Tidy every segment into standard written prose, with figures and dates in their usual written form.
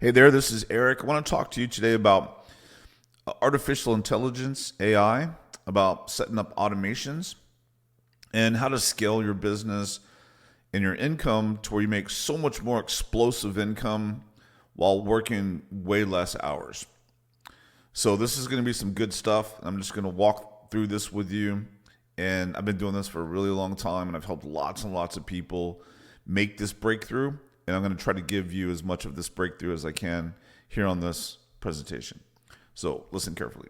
Hey there, this is Eric. I want to talk to you today about artificial intelligence, AI, about setting up automations and how to scale your business and your income to where you make so much more explosive income while working way less hours. So, this is going to be some good stuff. I'm just going to walk through this with you. And I've been doing this for a really long time, and I've helped lots and lots of people make this breakthrough. And I'm going to try to give you as much of this breakthrough as I can here on this presentation. So listen carefully.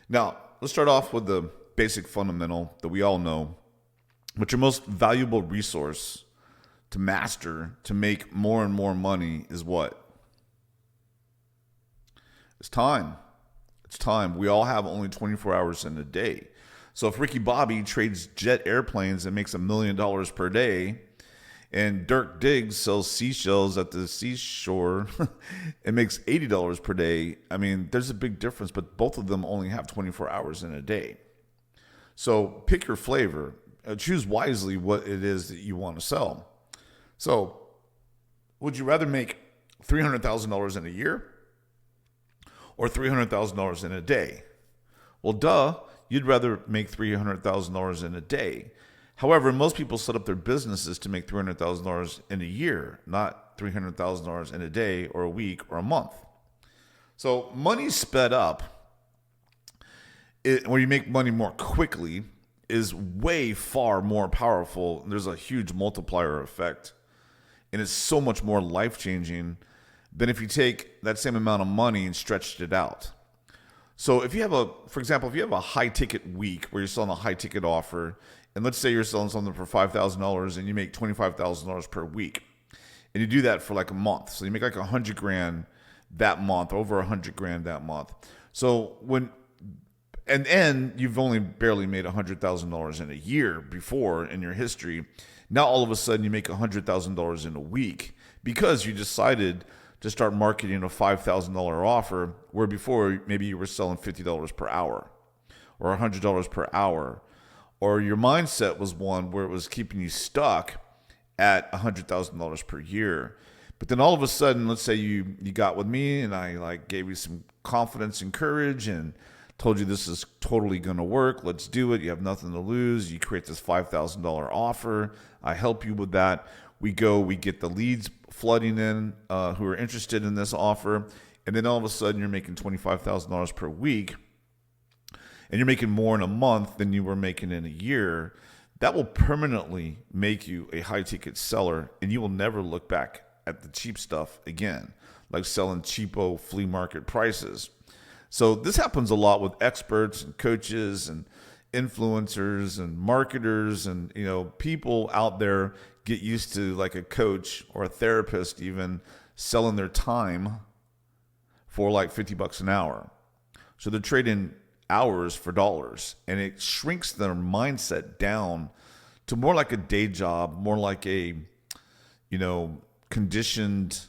Now, let's start off with the basic fundamental that we all know. But your most valuable resource to master, to make more and more money is what? It's time. It's time. We all have only 24 hours in a day. So if Ricky Bobby trades jet airplanes and makes $1 million per day, and Dirk Diggs sells seashells at the seashore and makes $80 per day, I mean, there's a big difference, but both of them only have 24 hours in a day. So pick your flavor. Choose wisely what it is that you want to sell. So would you rather make $300,000 in a year or $300,000 in a day? Well, duh, you'd rather make $300,000 in a day. However, most people set up their businesses to make $300,000 in a year, not $300,000 in a day or a week or a month. So money sped up, where you make money more quickly, is way far more powerful. There's a huge multiplier effect, and it's so much more life-changing than if you take that same amount of money and stretched it out. So if you have for example, if you have a high-ticket week where you're selling a high-ticket offer, and let's say you're selling something for $5,000 and you make $25,000 per week, and you do that for like a month. So you make like $100,000 that month, over $100,000 that month. So and you've only barely made $100,000 in a year before in your history. Now all of a sudden you make $100,000 in a week because you decided to start marketing a $5,000 offer, where before maybe you were selling $50 per hour or $100 per hour. Or your mindset was one where it was keeping you stuck at $100,000 per year. But then all of a sudden, let's say you got with me and I gave you some confidence and courage and told you this is totally going to work. Let's do it. You have nothing to lose. You create this $5,000 offer. I help you with that. We get the leads flooding in who are interested in this offer. And then all of a sudden you're making $25,000 per week. And you're making more in a month than you were making in a year. That will permanently make you a high-ticket seller, and you will never look back at the cheap stuff again, like selling cheapo flea market prices. So this happens a lot with experts and coaches and influencers and marketers, and people out there get used to, like a coach or a therapist even, selling their time for like $50 an hour. So they're trading hours for dollars, and it shrinks their mindset down to more like a day job, more like a conditioned,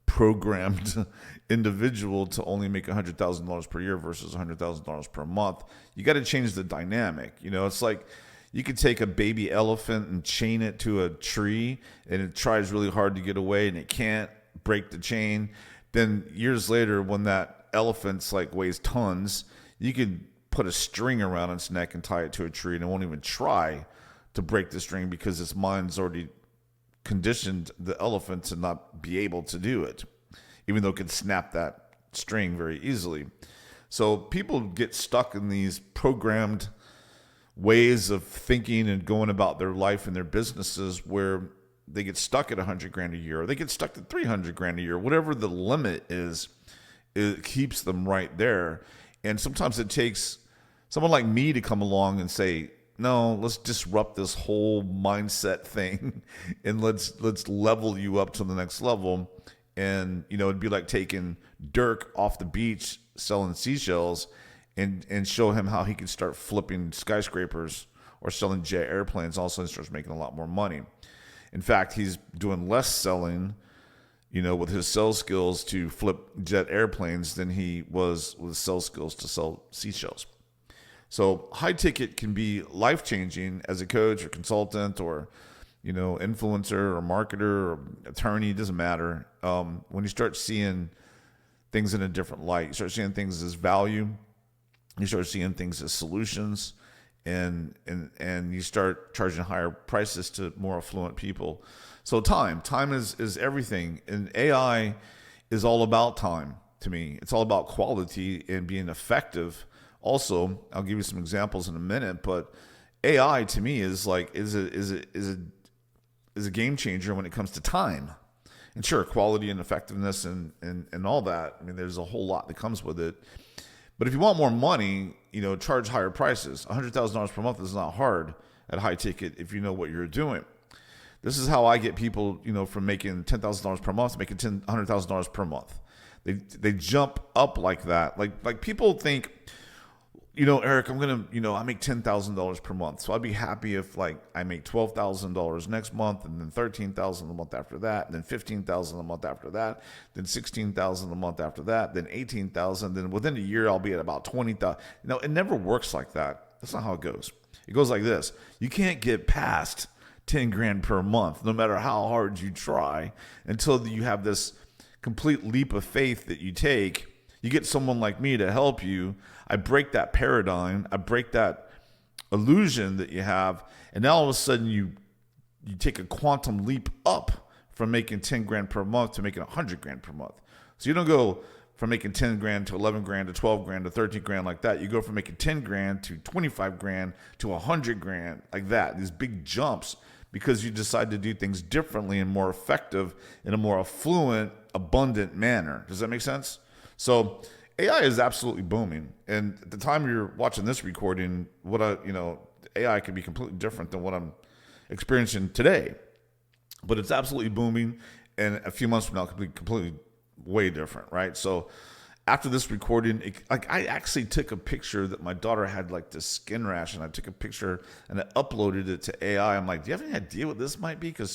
programmed individual to only make $100,000 per year versus $100,000 per month. You got to change the dynamic. It's like you could take a baby elephant and chain it to a tree, and it tries really hard to get away and it can't break the chain. Then years later, when that elephant's weighs tons, you can put a string around its neck and tie it to a tree, and it won't even try to break the string because its mind's already conditioned the elephant to not be able to do it, even though it can snap that string very easily. So people get stuck in these programmed ways of thinking and going about their life and their businesses, where they get stuck at $100,000 a year, or they get stuck at $300,000 a year. Whatever the limit is, it keeps them right there. And sometimes it takes someone like me to come along and say, no, let's disrupt this whole mindset thing and let's level you up to the next level. And, it'd be like taking Dirk off the beach selling seashells and show him how he can start flipping skyscrapers or selling jet airplanes. All of a sudden starts making a lot more money. In fact, he's doing less selling, with his sales skills to flip jet airplanes than he was with sales skills to sell seashells. So high ticket can be life-changing as a coach or consultant or influencer or marketer or attorney, it doesn't matter. When you start seeing things in a different light, you start seeing things as value, you start seeing things as solutions, and you start charging higher prices to more affluent people. So time is everything, and AI is all about time to me. It's all about quality and being effective. Also, I'll give you some examples in a minute, but AI to me is a game changer when it comes to time. And sure, quality and effectiveness and all that. I mean, there's a whole lot that comes with it. But if you want more money, charge higher prices. $100,000 per month is not hard at high ticket if you know what you're doing. This is how I get people, from making $10,000 per month to making $100,000 per month. They jump up like that. Like people think, Eric, I'm gonna, I make $10,000 per month, so I'd be happy if I make $12,000 next month, and then $13,000 a month after that, and then $15,000 a month after that, then $16,000 a month after that, then $18,000, then within a year I'll be at about $20,000. It never works like that. That's not how it goes. It goes like this: you can't get past 10 grand per month, no matter how hard you try, until you have this complete leap of faith that you take. You get someone like me to help you. I break that paradigm. I break that illusion that you have. And now all of a sudden you take a quantum leap up from making 10 grand per month to making 100 grand per month. So you don't go from making 10 grand to 11 grand to 12 grand to 13 grand like that. You go from making 10 grand to 25 grand to 100 grand like that. These big jumps, because you decide to do things differently and more effective in a more affluent, abundant manner. Does that make sense? So AI is absolutely booming. And at the time you're watching this recording, AI could be completely different than what I'm experiencing today. But it's absolutely booming. And a few months from now, it could be completely way different, right? So after this recording, I actually took a picture that my daughter had this skin rash, and I took a picture and I uploaded it to AI. I'm like, do you have any idea what this might be? Because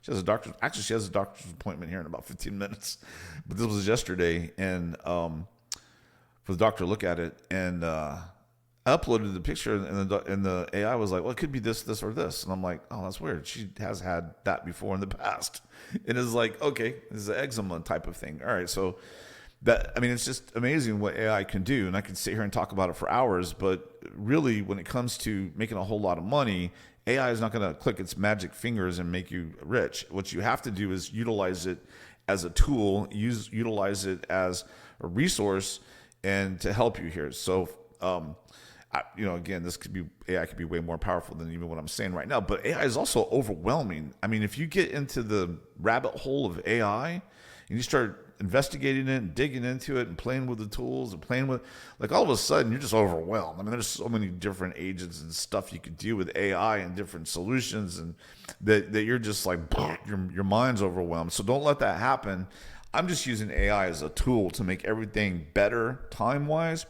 she has a doctor's appointment here in about 15 minutes. But this was yesterday, and for the doctor to look at it, and I uploaded the picture, and the AI was like, well, it could be this, this, or this. And I'm like, oh, that's weird. She has had that before in the past. And it's like, okay, this is an eczema type of thing. All right, so it's just amazing what AI can do. And I could sit here and talk about it for hours, but really when it comes to making a whole lot of money, AI is not going to click its magic fingers and make you rich. What you have to do is utilize it as a tool, utilize it as a resource, and to help you here. So, again, AI could be way more powerful than even what I'm saying right now, but AI is also overwhelming. I mean, if you get into the rabbit hole of AI and you start investigating it and digging into it and playing with the tools and playing with, all of a sudden you're just overwhelmed. I mean, there's so many different agents and stuff you could do with AI and different solutions, and that you're just like, your mind's overwhelmed. So don't let that happen. I'm just using AI as a tool to make everything better time-wise,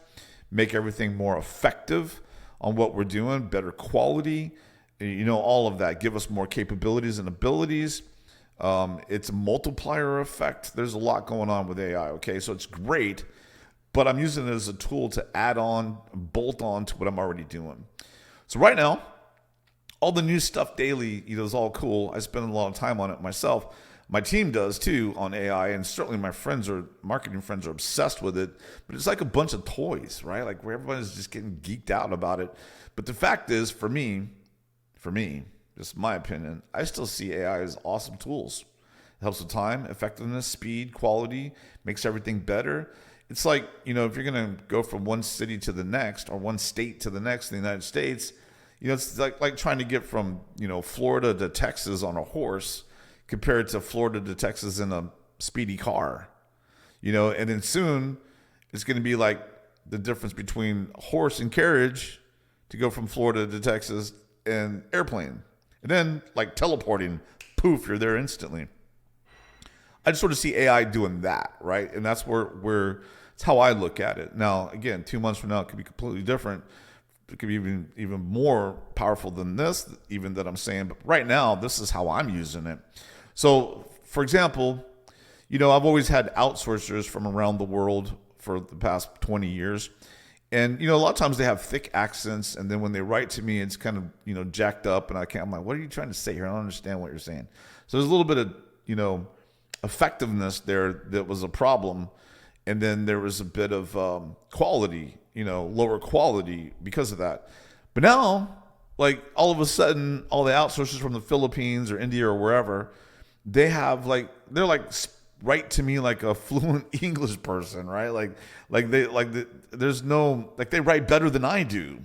make everything more effective on what we're doing, better quality, all of that, give us more capabilities and abilities. It's a multiplier effect. There's a lot going on with AI, okay? So it's great, but I'm using it as a tool to add on, bolt on to what I'm already doing. So right now, all the new stuff daily, is all cool. I spend a lot of time on it myself. My team does too on AI, and certainly my marketing friends are obsessed with it, but it's like a bunch of toys, right? Where everybody's just getting geeked out about it. But the fact is, for me, just my opinion, I still see AI as awesome tools. It helps with time, effectiveness, speed, quality, makes everything better. It's like, if you're going to go from one city to the next or one state to the next in the United States, it's like trying to get from, Florida to Texas on a horse compared to Florida to Texas in a speedy car, and then soon it's going to be like the difference between horse and carriage to go from Florida to Texas and airplane. And then teleporting, poof, you're there instantly. I just sort of see AI doing that, right? And that's it's how I look at it. Now, again, 2 months from now, it could be completely different. It could be even more powerful than this, even that I'm saying. But right now, this is how I'm using it. So, for example, I've always had outsourcers from around the world for the past 20 years. And, a lot of times they have thick accents. And then when they write to me, it's kind of, jacked up. And I'm like, what are you trying to say here? I don't understand what you're saying. So there's a little bit of, effectiveness there that was a problem. And then there was a bit of quality, lower quality because of that. But now, like, all of a sudden, all the outsourcers from the Philippines or India or wherever, they have they're write to me like a fluent English person, right? There's no, they write better than I do.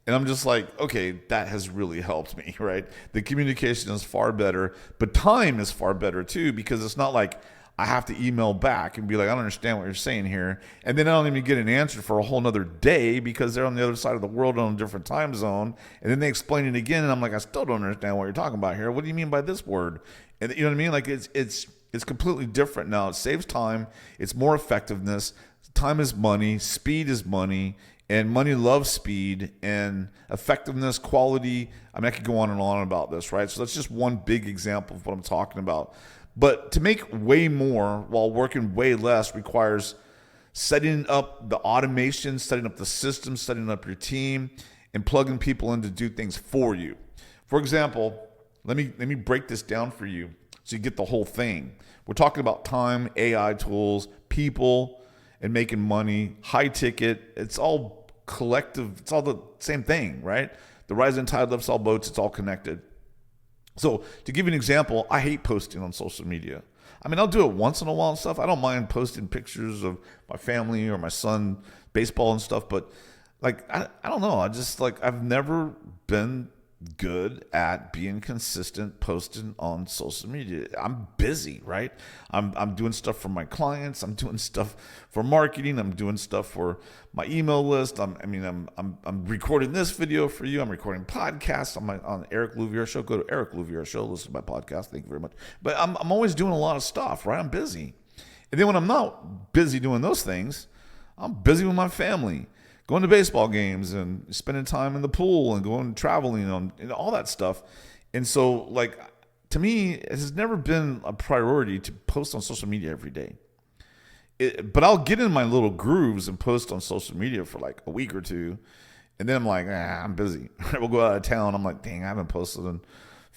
And I'm just like, okay, that has really helped me, right? The communication is far better, but time is far better too, because it's not like I have to email back and be like, I don't understand what you're saying here. And then I don't even get an answer for a whole nother day because they're on the other side of the world on a different time zone. And then they explain it again. And I'm like, I still don't understand what you're talking about here. What do you mean by this word? And you know what I mean? Like it's completely different now. It saves time. It's more effectiveness. Time is money. Speed is money. And money loves speed and effectiveness, quality. I mean, I could go on and on about this, right? So that's just one big example of what I'm talking about. But to make way more while working way less requires setting up the automation, setting up the system, setting up your team, and plugging people in to do things for you. For example, let me break this down for you so you get the whole thing. We're talking about time, AI tools, people, and making money, high ticket. It's all collective. It's all the same thing, right? The rising tide lifts all boats. It's all connected. So to give you an example, I hate posting on social media. I mean, I'll do it once in a while and stuff. I don't mind posting pictures of my family or my son, baseball and stuff. But I don't know. I've never been good at being consistent posting on social media. I'm busy, right? I'm doing stuff for my clients. I'm doing stuff for marketing. I'm doing stuff for my email list. I'm recording this video for you. I'm recording podcasts on Eric Louviere Show. Go to Eric Louviere Show. Listen to my podcast. Thank you very much. But I'm always doing a lot of stuff, right? I'm busy. And then when I'm not busy doing those things, I'm busy with my family, going to baseball games and spending time in the pool and going traveling and all that stuff. And so, to me, it has never been a priority to post on social media every day. But I'll get in my little grooves and post on social media for a week or two. And then I'm like, I'm busy. We'll go out of town. I'm like, dang, I haven't posted on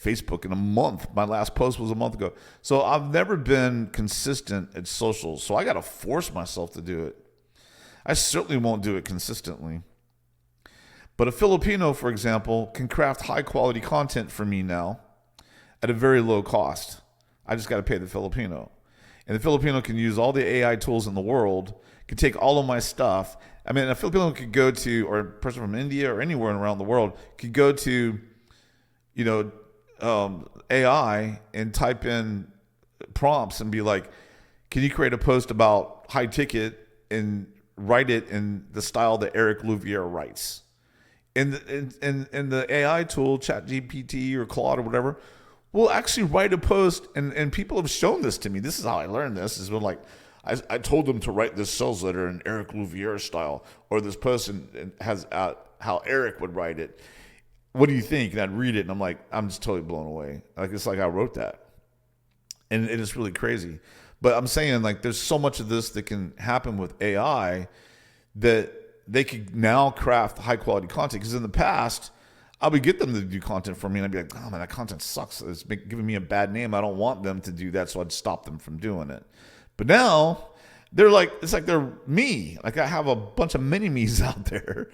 Facebook in a month. My last post was a month ago. So I've never been consistent at social. So I got to force myself to do it. I certainly won't do it consistently. But a Filipino, for example, can craft high-quality content for me now at a very low cost. I just got to pay the Filipino. And the Filipino can use all the AI tools in the world, can take all of my stuff. I mean, a Filipino could go to, or a person from India or anywhere around the world, could go to, AI and type in prompts and be like, can you create a post about high ticket and write it in the style that Eric Louviere writes. And the AI tool, ChatGPT or Claude or whatever, will actually write a post. And people have shown this to me. This is how I learned this. Is when I told them to write this sales letter in Eric Louviere style, or this person has how Eric would write it. What do you think? And I'd read it, and I'm like, I'm just totally blown away. It's like I wrote that. And it's really crazy. But I'm saying there's so much of this that can happen with AI that they could now craft high quality content. Because in the past, I would get them to do content for me and I'd be like, oh man, that content sucks. It's giving me a bad name. I don't want them to do that. So I'd stop them from doing it. But now they're it's like they're me. I have a bunch of mini-me's out there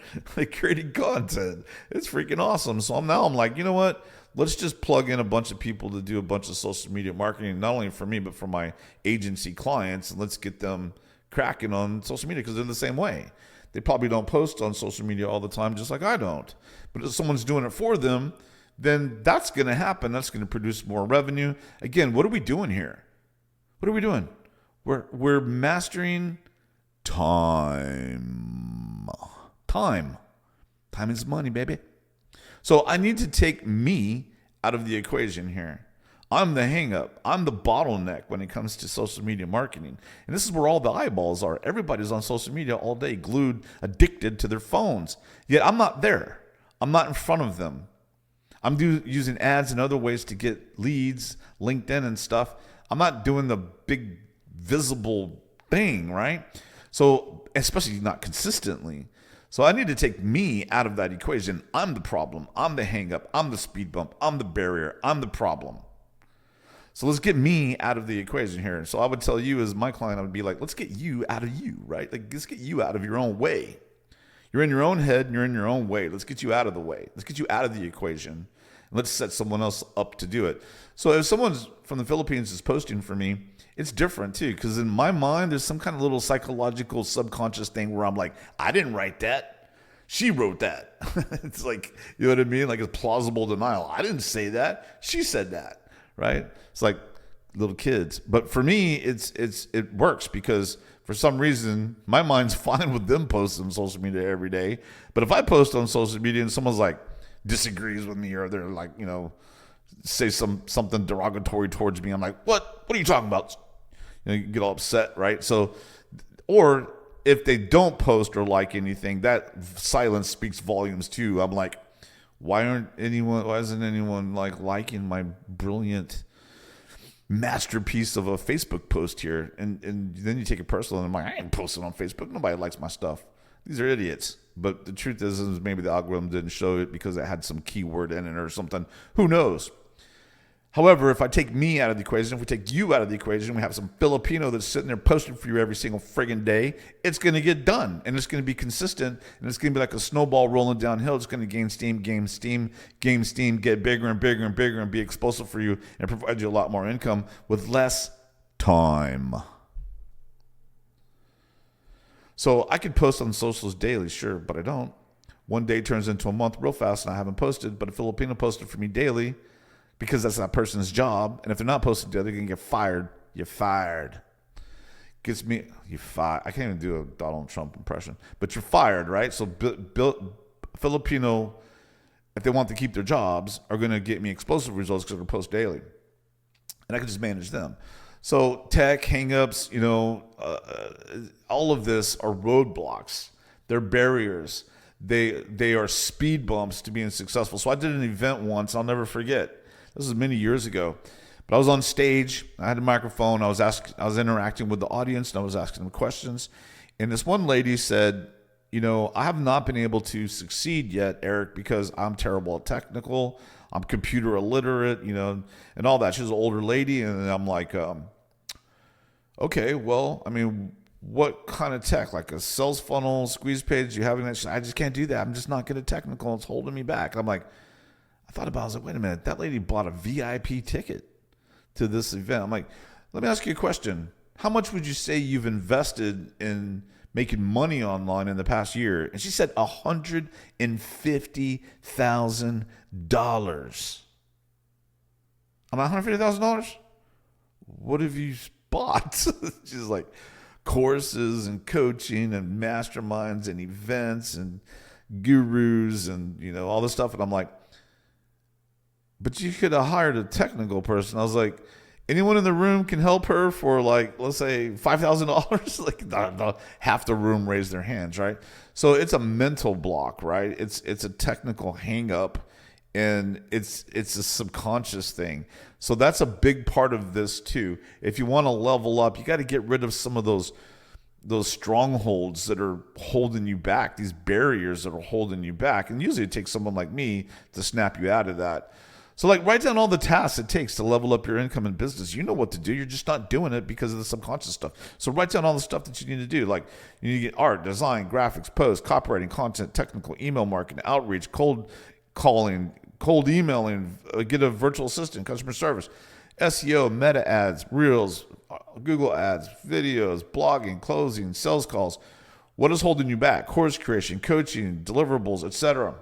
creating content. It's freaking awesome. So I'm like, you know what? Let's just plug in a bunch of people to do a bunch of social media marketing, not only for me, but for my agency clients. And let's get them cracking on social media because they're the same way. They probably don't post on social media all the time, just like I don't. But if someone's doing it for them, then that's going to happen. That's going to produce more revenue. Again, what are we doing here? What are we doing? We're mastering time. Time is money, baby. So I need to take me out of the equation here. I'm the hang-up. I'm the bottleneck when it comes to social media marketing. And this is where all the eyeballs are. Everybody's on social media all day, glued, addicted to their phones. Yet I'm not there. I'm not in front of them. I'm using ads and other ways to get leads, LinkedIn and stuff. I'm not doing the big visible thing, right? So, especially not consistently. So I need to take me out of that equation. I'm the problem. I'm the hang up. I'm the speed bump. I'm the barrier. I'm the problem. So let's get me out of the equation here. So I would tell you as my client, I would be like, let's get you out of you, right? Like, let's get you out of your own way. You're in your own head and you're in your own way. Let's get you out of the way. Let's get you out of the equation. And let's set someone else up to do it. So if someone from the Philippines is posting for me, it's different too. Because in my mind, there's some kind of little psychological subconscious thing where I'm like, I didn't write that. She wrote that. It's like, you know what I mean? Like it's plausible denial. I didn't say that. She said that, right? It's like little kids. But for me, it works because for some reason, my mind's fine with them posting on social media every day. But if I post on social media and someone's like disagrees with me or they're like, you know, say something derogatory towards me, I'm like, what are you talking about? You know, you get all upset, right? So, or if they don't post or like anything, that silence speaks volumes too. I'm like, why isn't anyone like liking my brilliant masterpiece of a Facebook post here? And then you take it personal and I'm like, I ain't posting on Facebook. Nobody likes my stuff. These are idiots. But the truth is maybe the algorithm didn't show it because it had some keyword in it or something. Who knows? However, if I take me out of the equation, if we take you out of the equation, we have some Filipino that's sitting there posting for you every single friggin' day, it's going to get done. And it's going to be consistent. And it's going to be like a snowball rolling downhill. It's going to gain steam, get bigger and bigger and bigger and be explosive for you and provide you a lot more income with less time. So I could post on socials daily, sure, but I don't. One day turns into a month real fast and I haven't posted, but a Filipino posted for me daily because that's that person's job. And if they're not posted daily, they're going to get fired. You're fired. Gets me, you fired. I can't even do a Donald Trump impression, but you're fired, right? So Filipino, if they want to keep their jobs, are going to get me explosive results because they're going to post daily. And I can just manage them. So tech, hangups, you know, all of this are roadblocks. They're barriers. They are speed bumps to being successful. So I did an event once, I'll never forget. This was many years ago. But I was on stage, I had a microphone, I was interacting with the audience, and I was asking them questions. And this one lady said, you know, I have not been able to succeed yet, Eric, because I'm terrible at technical. I'm computer illiterate, you know, and all that. She's an older lady, and I'm like, okay, well, I mean, what kind of tech? Like a sales funnel, squeeze page? You having that? I just can't do that. I'm just not good at technical. It's holding me back. I'm like, I thought about it. I was like, wait a minute. That lady bought a VIP ticket to this event. I'm like, let me ask you a question. How much would you say you've invested in making money online in the past year? And she said $150,000. I'm like, $150,000? What have you bought? She's like, courses and coaching and masterminds and events and gurus and, you know, all this stuff. And I'm like, but you could have hired a technical person. I was like, anyone in the room can help her for like, let's say $5,000. Like half the room raised their hands, right? So it's a mental block, right? It's a technical hang up, and it's a subconscious thing. So that's a big part of this too. If you want to level up, you got to get rid of some of those strongholds that are holding you back, these barriers that are holding you back. And usually it takes someone like me to snap you out of that. So like write down all the tasks it takes to level up your income in business. You know what to do. You're just not doing it because of the subconscious stuff. So write down all the stuff that you need to do. Like you need to get art, design, graphics, post, copywriting, content, technical, email marketing, outreach, cold calling, cold emailing, get a virtual assistant, customer service, SEO, meta ads, reels, Google ads, videos, blogging, closing, sales calls. What is holding you back? Course creation, coaching, deliverables, etc.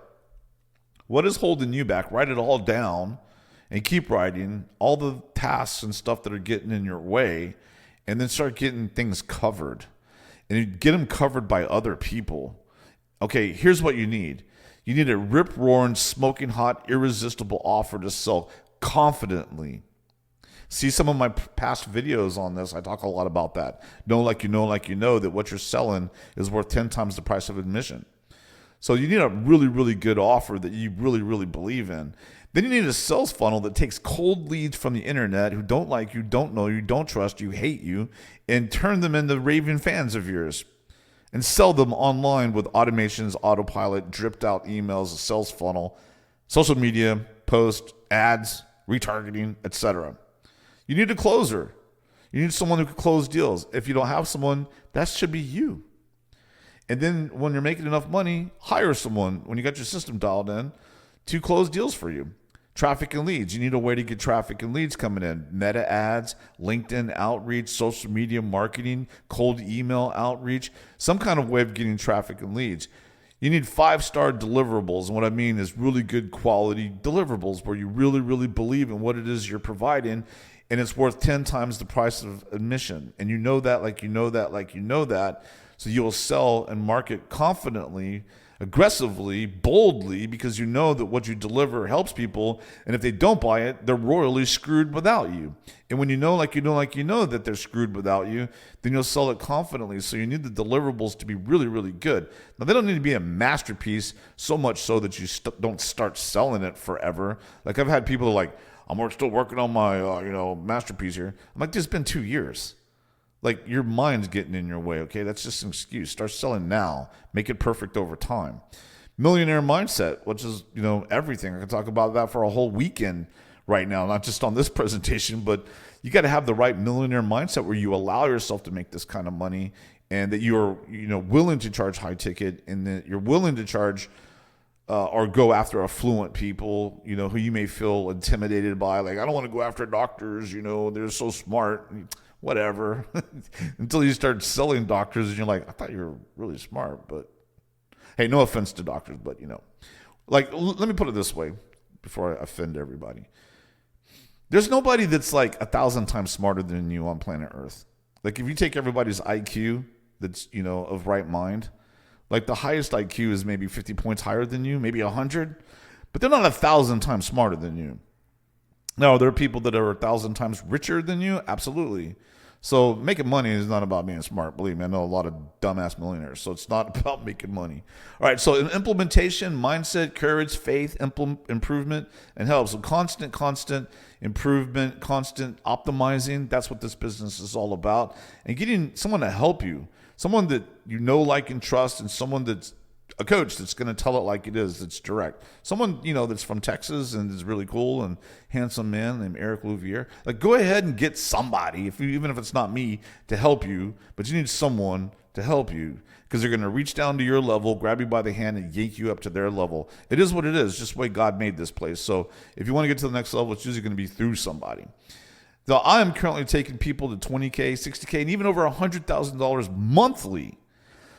What is holding you back? Write it all down and keep writing all the tasks and stuff that are getting in your way, and then start getting things covered. And you get them covered by other people. Okay, here's what you need. You need a rip-roaring, smoking hot, irresistible offer to sell confidently. See some of my past videos on this. I talk a lot about that. Know like you know that what you're selling is worth 10 times the price of admission. So you need a really, really good offer that you really, really believe in. Then you need a sales funnel that takes cold leads from the internet who don't like you, don't know you, don't trust you, hate you, and turn them into raving fans of yours. and sell them online with automations, autopilot, dripped out emails, a sales funnel, social media, post, ads, retargeting, etc. You need a closer. You need someone who can close deals. If you don't have someone, that should be you. And then when you're making enough money, hire someone when you got your system dialed in to close deals for you. Traffic and leads. You need a way to get traffic and leads coming in. Meta ads, LinkedIn outreach, social media marketing, cold email outreach, some kind of way of getting traffic and leads. You need 5-star deliverables. And what I mean is really good quality deliverables where you really, really believe in what it is you're providing, and it's worth 10 times the price of admission. And you know that, like you know that, like you know that. So you will sell and market confidently, aggressively, boldly, because you know that what you deliver helps people. And if they don't buy it, they're royally screwed without you. And when you know, like you know, like you know that they're screwed without you, then you'll sell it confidently. So you need the deliverables to be really, really good. Now, they don't need to be a masterpiece so much so that you don't start selling it forever. Like I've had people like, I'm still working on my masterpiece here. I'm like, it's been 2 years. Like your mind's getting in your way, okay? That's just an excuse. Start selling now. Make it perfect over time. Millionaire mindset, which is, everything. I can talk about that for a whole weekend right now, not just on this presentation, but you got to have the right millionaire mindset where you allow yourself to make this kind of money and that you're, willing to charge high ticket and that you're willing to charge or go after affluent people, who you may feel intimidated by. Like, I don't want to go after doctors, they're so smart. Whatever, until you start selling doctors and you're like, I thought you were really smart, but hey, no offense to doctors, but let me put it this way before I offend everybody. There's nobody that's like 1,000 times smarter than you on planet Earth. Like if you take everybody's IQ that's, of right mind, like the highest IQ is maybe 50 points higher than you, maybe 100, but they're not 1,000 times smarter than you. Now, there are people that are 1,000 times richer than you, absolutely. So making money is not about being smart. Believe me, I know a lot of dumbass millionaires. So it's not about making money. All right, so in implementation, mindset, courage, faith, improvement, and help. So constant improvement, constant optimizing. That's what this business is all about. And getting someone to help you, someone that you know, like, and trust, and someone that's a coach that's going to tell it like it is, that's direct. Someone, that's from Texas and is really cool and handsome man named Eric Louvier. Like, go ahead and get somebody, even if it's not me, to help you, but you need someone to help you because they're going to reach down to your level, grab you by the hand, and yank you up to their level. It is what it is, just the way God made this place. So if you want to get to the next level, it's usually going to be through somebody. Now, I am currently taking people to $20K, $60K, and even over $100,000 monthly.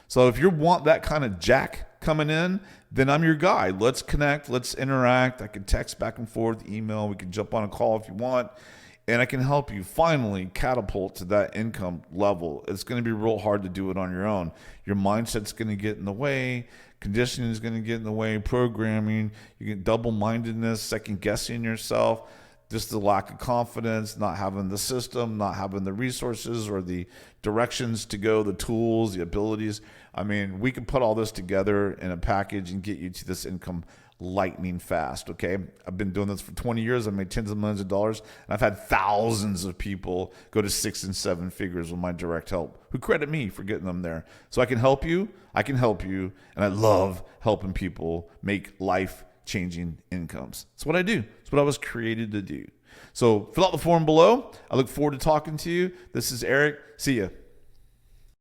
So if you want that kind of jack coming in, then I'm your guy. Let's connect. Let's interact. I can text back and forth, email. We can jump on a call if you want. And I can help you finally catapult to that income level. It's going to be real hard to do it on your own. Your mindset's going to get in the way. Conditioning is going to get in the way. Programming. You get double-mindedness, second-guessing yourself. Just the lack of confidence, not having the system, not having the resources or the directions to go, the tools, the abilities. I mean, we can put all this together in a package and get you to this income lightning fast, okay? I've been doing this for 20 years. I've made tens of millions of dollars, and I've had thousands of people go to 6 and 7 figures with my direct help who credit me for getting them there. So I can help you, and I love helping people make life-changing incomes. That's what I do. It's what I was created to do. So fill out the form below. I look forward to talking to you. This is Eric. See ya.